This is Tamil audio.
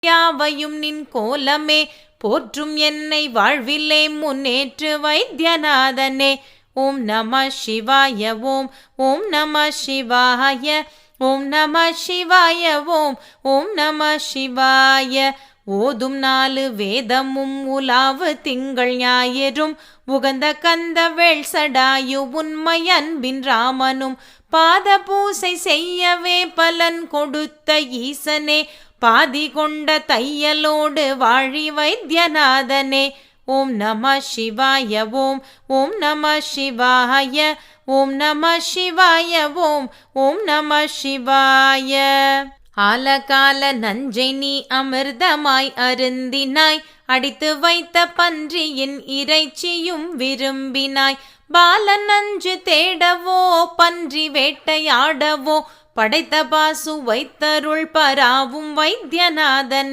யாவையும் நின் கோலமே போற்றும் என்னை வாழ்விலே முன்னேற்று வைத்தியநாதனே. ஓம் நம சிவாய ஓம் ஓம் நம சிவாய ஓம் நம சிவாய ஓம் ஓம் நம சிவாய. ஓதும் 4 வேதமும் உலாவு திங்கள் ஞாயிறும் உகந்த கந்த வேள்சடாயு உண்மை அன்பின் ராமனும் பாத பூசை செய்யவே பலன் கொடுத்த ஈசனே பாதி கொண்ட தையலோடு வாழி வைத்தியநாதனே. ஓம் நம சிவாய ஓம் ஓம் நம சிவாய ஓம் நம சிவாய ஓம் ஓம் நம சிவாய. ஆலகால நஞ்சை நீ அமிர்தமாய் அருந்தினாய் அடித்து வைத்த பன்றியின் இறைச்சியும் விரும்பினாய். பால நஞ்சு தேடவோ பன்றி வேட்டையாடவோ படைத்த பாசு வைத்தருள் பராவும் வைத்தியநாதனே.